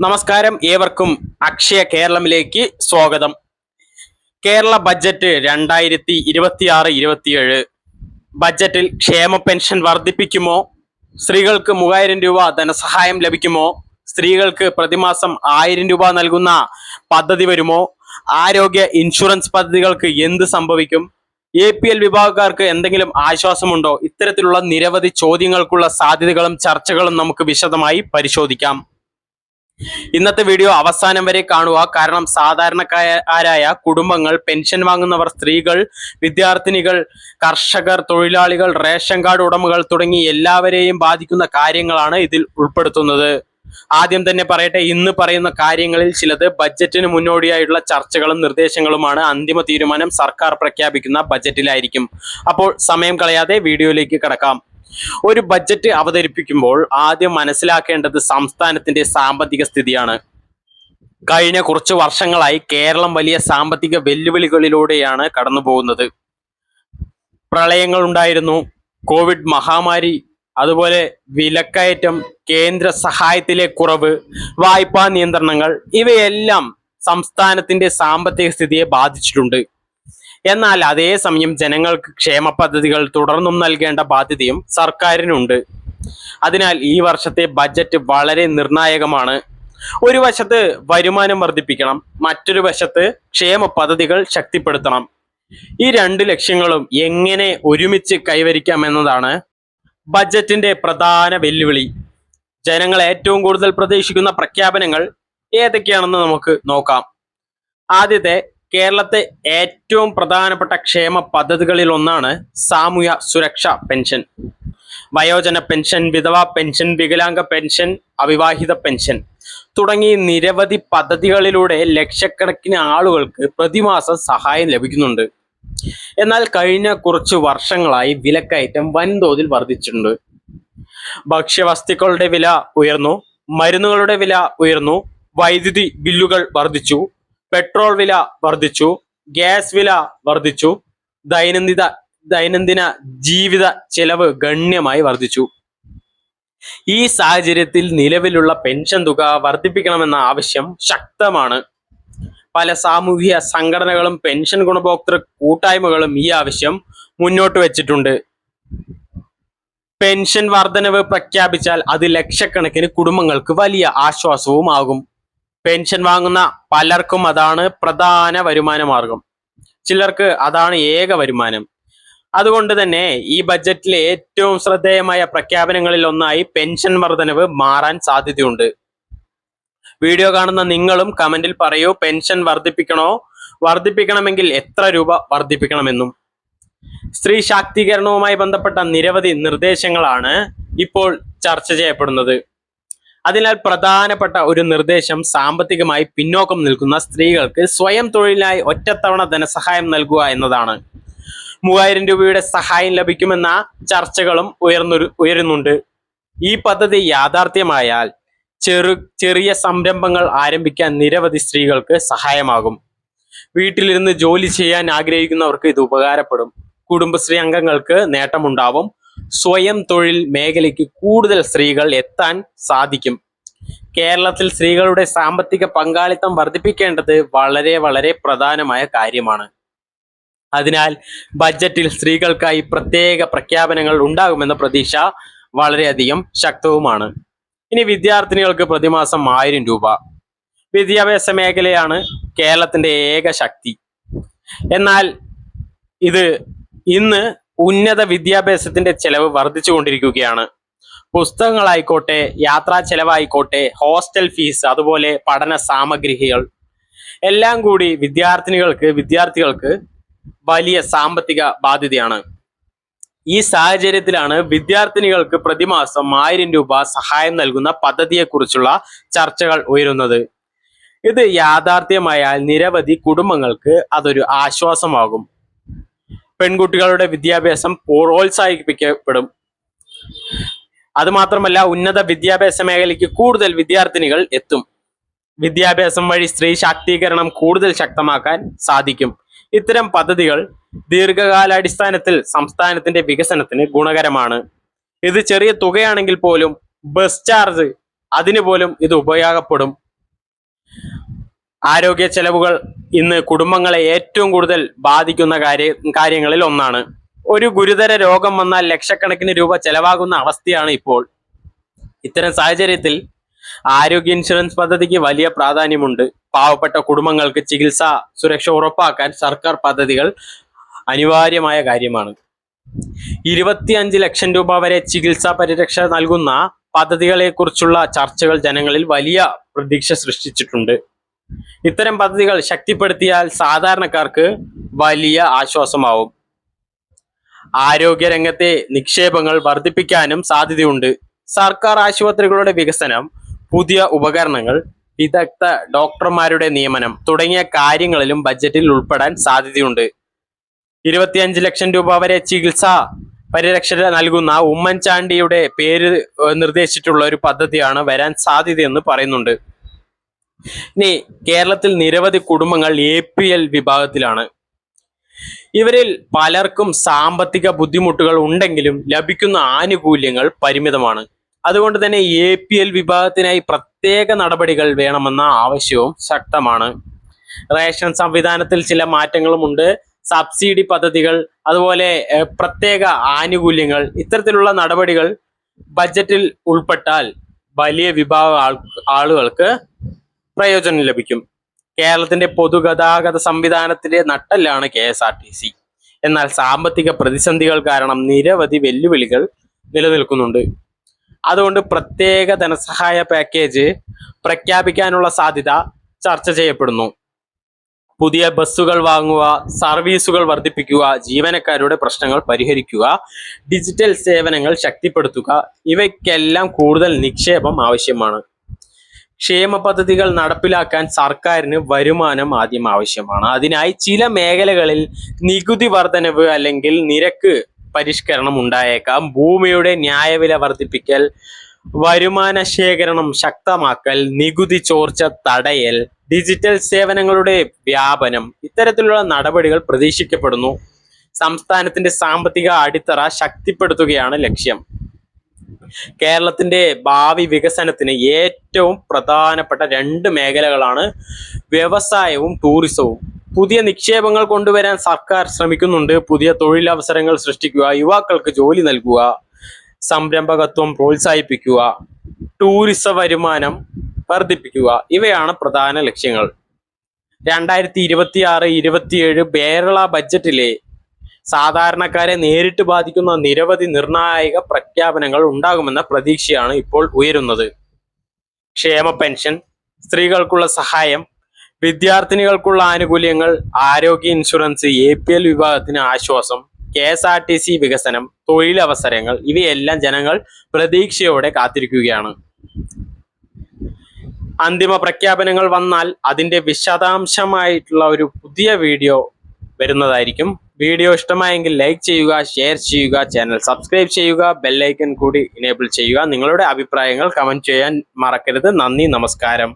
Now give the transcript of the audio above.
നമസ്കാരം, ഏവർക്കും അക്ഷയ കേരളമിലേക്ക് സ്വാഗതം. കേരള ബഡ്ജറ്റ് 2026-27 ബഡ്ജറ്റിൽ ക്ഷേമ പെൻഷൻ വർദ്ധിപ്പിക്കുമോ? സ്ത്രീകൾക്ക് 3000 രൂപ ധനസഹായം ലഭിക്കുമോ? സ്ത്രീകൾക്ക് പ്രതിമാസം 1000 രൂപ നൽകുന്ന പദ്ധതി വരുമോ? ആരോഗ്യ ഇൻഷുറൻസ് പദ്ധതികൾക്ക് എന്ത് സംഭവിക്കും? APL വിഭാഗക്കാർക്ക് എന്തെങ്കിലും ആശ്വാസമുണ്ടോ? ഇത്തരത്തിലുള്ള നിരവധി ചോദ്യങ്ങൾക്കുള്ള സാധ്യതകളും ചർച്ചകളും നമുക്ക് വിശദമായി പരിശോധിക്കാം. ഇന്നത്തെ വീഡിയോ അവസാനം വരെ കാണുക. കാരണം സാധാരണക്കാരായ കുടുംബങ്ങൾ, പെൻഷൻ വാങ്ങുന്നവർ, സ്ത്രീകൾ, വിദ്യാർത്ഥിനികൾ, കർഷകർ, തൊഴിലാളികൾ, റേഷൻ കാർഡ് ഉടമകൾ തുടങ്ങി എല്ലാവരെയും ബാധിക്കുന്ന കാര്യങ്ങളാണ് ഇതിൽ ഉൾപ്പെടുത്തുന്നത്. ആദ്യം തന്നെ പറയട്ടെ, ഇന്ന് പറയുന്ന കാര്യങ്ങളിൽ ചിലത് ബഡ്ജറ്റിന് മുന്നോടിയായിട്ടുള്ള ചർച്ചകളും നിർദ്ദേശങ്ങളുമാണ്. അന്തിമ തീരുമാനം സർക്കാർ പ്രഖ്യാപിക്കുന്ന ബഡ്ജറ്റിലായിരിക്കും. അപ്പോൾ സമയം കളയാതെ വീഡിയോയിലേക്ക് കടക്കാം. ഒരു ബഡ്ജറ്റ് അവതരിപ്പിക്കുമ്പോൾ ആദ്യം മനസ്സിലാക്കേണ്ടത് സംസ്ഥാനത്തിന്റെ സാമ്പത്തിക സ്ഥിതിയാണ്. കഴിഞ്ഞ കുറച്ചു വർഷങ്ങളായി കേരളം വലിയ സാമ്പത്തിക വെല്ലുവിളികളിലൂടെയാണ് കടന്നു പോകുന്നത്. പ്രളയങ്ങൾ ഉണ്ടായിരുന്നു, കോവിഡ് മഹാമാരി, അതുപോലെ വിലക്കയറ്റം, കേന്ദ്ര സഹായത്തിലെ കുറവ്, വായ്പാ നിയന്ത്രണങ്ങൾ, ഇവയെല്ലാം സംസ്ഥാനത്തിന്റെ സാമ്പത്തിക സ്ഥിതിയെ ബാധിച്ചിട്ടുണ്ട്. എന്നാൽ അതേസമയം ജനങ്ങൾക്ക് ക്ഷേമ പദ്ധതികൾ തുടർന്നും നൽകേണ്ട ബാധ്യതയും സർക്കാരിനുണ്ട്. അതിനാൽ ഈ വർഷത്തെ ബഡ്ജറ്റ് വളരെ നിർണായകമാണ്. ഒരു വശത്ത് വരുമാനം വർദ്ധിപ്പിക്കണം, മറ്റൊരു വശത്ത് ക്ഷേമ പദ്ധതികൾ ശക്തിപ്പെടുത്തണം. ഈ രണ്ട് ലക്ഷ്യങ്ങളും എങ്ങനെ ഒരുമിച്ച് കൈവരിക്കാമെന്നതാണ് ബഡ്ജറ്റിന്റെ പ്രധാന വെല്ലുവിളി. ജനങ്ങൾ ഏറ്റവും കൂടുതൽ പ്രതീക്ഷിക്കുന്ന പ്രഖ്യാപനങ്ങൾ ഏതൊക്കെയാണെന്ന് നമുക്ക് നോക്കാം. ആദ്യത്തെ, കേരളത്തെ ഏറ്റവും പ്രധാനപ്പെട്ട ക്ഷേമ പദ്ധതികളിൽ ഒന്നാണ് സാമൂഹ്യ സുരക്ഷാ പെൻഷൻ. വയോജന പെൻഷൻ, വിധവാ പെൻഷൻ, വികലാംഗ പെൻഷൻ, അവിവാഹിത പെൻഷൻ തുടങ്ങി നിരവധി പദ്ധതികളിലൂടെ ലക്ഷക്കണക്കിന് ആളുകൾക്ക് പ്രതിമാസം സഹായം ലഭിക്കുന്നുണ്ട്. എന്നാൽ കഴിഞ്ഞ കുറച്ചു വർഷങ്ങളായി വിലക്കയറ്റം വൻതോതിൽ വർദ്ധിച്ചിട്ടുണ്ട്. ഭക്ഷ്യവസ്തുക്കളുടെ വില ഉയർന്നു, മരുന്നുകളുടെ വില ഉയർന്നു, വൈദ്യുതി ബില്ലുകൾ വർദ്ധിച്ചു, പെട്രോൾ വില വർദ്ധിച്ചു, ഗ്യാസ് വില വർദ്ധിച്ചു, ദൈനംദിന ജീവിത ചെലവ് ഗണ്യമായി വർദ്ധിച്ചു. ഈ സാഹചര്യത്തിൽ നിലവിലുള്ള പെൻഷൻ തുക വർദ്ധിപ്പിക്കണമെന്ന ആവശ്യം ശക്തമാണ്. പല സാമൂഹിക സംഘടനകളും പെൻഷൻ ഗുണഭോക്തൃ കൂട്ടായ്മകളും ഈ ആവശ്യം മുന്നോട്ട് വെച്ചിട്ടുണ്ട്. പെൻഷൻ വർധനവ് പ്രഖ്യാപിച്ചാൽ അത് ലക്ഷക്കണക്കിന് കുടുംബങ്ങൾക്ക് വലിയ ആശ്വാസവുമാകും. പെൻഷൻ വാങ്ങുന്ന പലർക്കും അതാണ് പ്രധാന വരുമാന മാർഗം, ചിലർക്ക് അതാണ് ഏക വരുമാനം. അതുകൊണ്ട് തന്നെ ഈ ബഡ്ജറ്റിലെ ഏറ്റവും ശ്രദ്ധേയമായ പ്രഖ്യാപനങ്ങളിൽ ഒന്നായി പെൻഷൻ വർധനവ് മാറാൻ സാധ്യതയുണ്ട്. വീഡിയോ കാണുന്ന നിങ്ങളും കമന്റിൽ പറയൂ, പെൻഷൻ വർദ്ധിപ്പിക്കണോ? വർദ്ധിപ്പിക്കണമെങ്കിൽ എത്ര രൂപ വർദ്ധിപ്പിക്കണമെന്നും. സ്ത്രീ ശാക്തീകരണവുമായി ബന്ധപ്പെട്ട നിരവധി നിർദ്ദേശങ്ങളാണ് ഇപ്പോൾ ചർച്ച ചെയ്യപ്പെടുന്നത്. അതിനാൽ പ്രധാനപ്പെട്ട ഒരു നിർദ്ദേശം സാമ്പത്തികമായി പിന്നോക്കം നിൽക്കുന്ന സ്ത്രീകൾക്ക് സ്വയം തൊഴിലിനായി ഒറ്റത്തവണ ധനസഹായം നൽകുക എന്നതാണ്. 3000 രൂപയുടെ സഹായം ലഭിക്കുമെന്ന ചർച്ചകളും ഉയരുന്നുണ്ട്. ഈ പദ്ധതി യാഥാർത്ഥ്യമായാൽ ചെറിയ സംരംഭങ്ങൾ ആരംഭിക്കാൻ നിരവധി സ്ത്രീകൾക്ക് സഹായമാകും. വീട്ടിലിരുന്ന് ജോലി ചെയ്യാൻ ആഗ്രഹിക്കുന്നവർക്ക് ഇത് ഉപകാരപ്പെടും. കുടുംബശ്രീ അംഗങ്ങൾക്ക് നേട്ടമുണ്ടാവും. സ്വയം തൊഴിൽ മേഖലയ്ക്ക് കൂടുതൽ സ്ത്രീകൾ എത്താൻ സാധിക്കും. കേരളത്തിൽ സ്ത്രീകളുടെ സാമ്പത്തിക പങ്കാളിത്തം വർദ്ധിപ്പിക്കേണ്ടത് വളരെ വളരെ പ്രധാനമായ കാര്യമാണ്. അതിനാൽ ബഡ്ജറ്റിൽ സ്ത്രീകൾക്കായി പ്രത്യേക പ്രഖ്യാപനങ്ങൾ ഉണ്ടാകുമെന്ന പ്രതീക്ഷ വളരെയധികം ശക്തവുമാണ്. ഇനി വിദ്യാർത്ഥിനികൾക്ക് പ്രതിമാസം 1000 രൂപ. വിദ്യാഭ്യാസ മേഖലയാണ് കേരളത്തിന്റെ ഏക ശക്തി. എന്നാൽ ഇന്ന് ഉന്നത വിദ്യാഭ്യാസത്തിന്റെ ചെലവ് വർദ്ധിച്ചുകൊണ്ടിരിക്കുകയാണ്. പുസ്തകങ്ങളായിക്കോട്ടെ, യാത്രാ ചെലവായിക്കോട്ടെ, ഹോസ്റ്റൽ ഫീസ്, അതുപോലെ പഠന സാമഗ്രികൾ എല്ലാം കൂടി വിദ്യാർത്ഥികൾക്ക് വലിയ സാമ്പത്തിക ബാധ്യതയാണ്. ഈ സാഹചര്യത്തിലാണ് വിദ്യാർത്ഥിനികൾക്ക് പ്രതിമാസം 1000 രൂപ സഹായം നൽകുന്ന പദ്ധതിയെക്കുറിച്ചുള്ള ചർച്ചകൾ ഉയരുന്നത്. ഇത് യാഥാർത്ഥ്യമായാൽ നിരവധി കുടുംബങ്ങൾക്ക് അതൊരു ആശ്വാസമാകും. പെൺകുട്ടികളുടെ വിദ്യാഭ്യാസം പ്രോത്സാഹിപ്പിക്കപ്പെടും. അതുമാത്രമല്ല, ഉന്നത വിദ്യാഭ്യാസ മേഖലയ്ക്ക് കൂടുതൽ വിദ്യാർത്ഥിനികൾ എത്തും. വിദ്യാഭ്യാസം വഴി സ്ത്രീ ശാക്തീകരണം കൂടുതൽ ശക്തമാക്കാൻ സാധിക്കും. ഇത്തരം പദ്ധതികൾ ദീർഘകാലാടിസ്ഥാനത്തിൽ സംസ്ഥാനത്തിന്റെ വികസനത്തിന് ഗുണകരമാണ്. ഇത് ചെറിയ തുകയാണെങ്കിൽ പോലും ബസ് ചാർജ് അതിന് പോലും ഇത് ഉപയോഗപ്പെടും. ആരോഗ്യ ചെലവുകൾ ഇന്ന് കുടുംബങ്ങളെ ഏറ്റവും കൂടുതൽ ബാധിക്കുന്ന കാര്യങ്ങളിൽ ഒന്നാണ്. ഒരു ഗുരുതര രോഗം വന്നാൽ ലക്ഷക്കണക്കിന് രൂപ ചെലവാകുന്ന അവസ്ഥയാണ് ഇപ്പോൾ. ഇത്തരം സാഹചര്യത്തിൽ ആരോഗ്യ ഇൻഷുറൻസ് പദ്ധതിക്ക് വലിയ പ്രാധാന്യമുണ്ട്. പാവപ്പെട്ട കുടുംബങ്ങൾക്ക് ചികിത്സാ സുരക്ഷ ഉറപ്പാക്കാൻ സർക്കാർ പദ്ധതികൾ അനിവാര്യമായ കാര്യമാണ്. 25 ലക്ഷം രൂപ വരെ ചികിത്സാ പരിരക്ഷ നൽകുന്ന പദ്ധതികളെ കുറിച്ചുള്ള ചർച്ചകൾ ജനങ്ങളിൽ വലിയ പ്രതീക്ഷ സൃഷ്ടിച്ചിട്ടുണ്ട്. ഇത്തരം പദ്ധതികൾ ശക്തിപ്പെടുത്തിയാൽ സാധാരണക്കാർക്ക് വലിയ ആശ്വാസമാവും. ആരോഗ്യരംഗത്തെ നിക്ഷേപങ്ങൾ വർദ്ധിപ്പിക്കാനും സാധ്യതയുണ്ട്. സർക്കാർ ആശുപത്രികളുടെ വികസനം, പുതിയ ഉപകരണങ്ങൾ, വിദഗ്ധ ഡോക്ടർമാരുടെ നിയമനം തുടങ്ങിയ കാര്യങ്ങളിലും ബജറ്റിൽ ഉൾപ്പെടാൻ സാധ്യതയുണ്ട്. 25 ലക്ഷം രൂപ വരെ ചികിത്സാ പരിരക്ഷ നൽകുന്ന ഉമ്മൻചാണ്ടിയുടെ പേര് നിർദ്ദേശിച്ചിട്ടുള്ള ഒരു പദ്ധതിയാണ് വരാൻ സാധ്യതയെന്ന് പറയുന്നുണ്ട്. ഇനി കേരളത്തിൽ നിരവധി കുടുംബങ്ങൾ APL വിഭാഗത്തിലാണ്. ഇവരിൽ പലർക്കും സാമ്പത്തിക ബുദ്ധിമുട്ടുകൾ ഉണ്ടെങ്കിലും ലഭിക്കുന്ന ആനുകൂല്യങ്ങൾ പരിമിതമാണ്. അതുകൊണ്ട് തന്നെ APL വിഭാഗത്തിനായി പ്രത്യേക നടപടികൾ വേണമെന്ന ആവശ്യവും ശക്തമാണ്. റേഷൻ സംവിധാനത്തിൽ ചില മാറ്റങ്ങളുമുണ്ട്. സബ്സിഡി പദ്ധതികൾ, അതുപോലെ പ്രത്യേക ആനുകൂല്യങ്ങൾ, ഇത്തരത്തിലുള്ള നടപടികൾ ബജറ്റിൽ ഉൾപ്പെട്ടാൽ വലിയ വിഭാഗം ആളുകൾക്ക് പ്രയോജനം ലഭിക്കും. കേരളത്തിന്റെ പൊതുഗതാഗത സംവിധാനത്തിന്റെ നട്ടെല്ലാണ് KSRTC. എന്നാൽ സാമ്പത്തിക പ്രതിസന്ധികൾ കാരണം നിരവധി വെല്ലുവിളികൾ നിലനിൽക്കുന്നുണ്ട്. അതുകൊണ്ട് പ്രത്യേക ധനസഹായ പാക്കേജ് പ്രഖ്യാപിക്കാനുള്ള സാധ്യത ചർച്ച ചെയ്യപ്പെടുന്നു. പുതിയ ബസ്സുകൾ വാങ്ങുക, സർവീസുകൾ വർദ്ധിപ്പിക്കുക, ജീവനക്കാരുടെ പ്രശ്നങ്ങൾ പരിഹരിക്കുക, ഡിജിറ്റൽ സേവനങ്ങൾ ശക്തിപ്പെടുത്തുക, ഇവയ്ക്കെല്ലാം കൂടുതൽ നിക്ഷേപം ആവശ്യമാണ്. ക്ഷേമ പദ്ധതികൾ നടപ്പിലാക്കാൻ സർക്കാരിന് വരുമാനം ആദ്യം ആവശ്യമാണ്. അതിനായി ചില മേഖലകളിൽ നികുതി വർധനവ് അല്ലെങ്കിൽ നിരക്ക് പരിഷ്കരണം ഉണ്ടായേക്കാം. ഭൂമിയുടെ ന്യായവില വർദ്ധിപ്പിക്കൽ, വരുമാന ശേഖരണം ശക്തമാക്കൽ, നികുതി ചോർച്ച തടയൽ, ഡിജിറ്റൽ സേവനങ്ങളുടെ വ്യാപനം, ഇത്തരത്തിലുള്ള നടപടികൾ പ്രതീക്ഷിക്കപ്പെടുന്നു. സംസ്ഥാനത്തിന്റെ സാമ്പത്തിക അടിത്തറ ശക്തിപ്പെടുത്തുകയാണ് ലക്ഷ്യം. കേരളത്തിന്റെ ഭാവി വികസനത്തിന് ഏറ്റവും പ്രധാനപ്പെട്ട 2 മേഖലകളാണ് വ്യവസായവും ടൂറിസവും. പുതിയ നിക്ഷേപങ്ങൾ കൊണ്ടുവരാൻ സർക്കാർ ശ്രമിക്കുന്നുണ്ട്. പുതിയ തൊഴിലവസരങ്ങൾ സൃഷ്ടിക്കുക, യുവാക്കൾക്ക് ജോലി നൽകുക, സംരംഭകത്വം പ്രോത്സാഹിപ്പിക്കുക, ടൂറിസ വരുമാനം വർദ്ധിപ്പിക്കുക, ഇവയാണ് പ്രധാന ലക്ഷ്യങ്ങൾ. 2026-27 കേരള ബജറ്റിലെ സാധാരണക്കാരെ നേരിട്ട് ബാധിക്കുന്ന നിരവധി നിർണായക പ്രഖ്യാപനങ്ങൾ ഉണ്ടാകുമെന്ന പ്രതീക്ഷയാണ് ഇപ്പോൾ ഉയരുന്നത്. ക്ഷേമ പെൻഷൻ, സ്ത്രീകൾക്കുള്ള സഹായം, വിദ്യാർത്ഥിനികൾക്കുള്ള ആനുകൂല്യങ്ങൾ, ആരോഗ്യ ഇൻഷുറൻസ്, APL വിഭാഗത്തിന് ആശ്വാസം, KSRTC വികസനം, തൊഴിലവസരങ്ങൾ, ഇവയെല്ലാം ജനങ്ങൾ പ്രതീക്ഷയോടെ കാത്തിരിക്കുകയാണ്. അന്തിമ പ്രഖ്യാപനങ്ങൾ വന്നാൽ അതിൻ്റെ വിശദാംശമായിട്ടുള്ള ഒരു പുതിയ വീഡിയോ വരുന്നതായിരിക്കും. വീഡിയോ ഇഷ്ടമായെങ്കിൽ ലൈക്ക് ചെയ്യുക, ഷെയർ ചെയ്യുക, ചാനൽ സബ്സ്ക്രൈബ് ചെയ്യുക, ബെല്ലൈക്കൺ കൂടി ഇനേബിൾ ചെയ്യുക. നിങ്ങളുടെ അഭിപ്രായങ്ങൾ കമന്റ് ചെയ്യാൻ മറക്കരുത്. നന്ദി, നമസ്കാരം.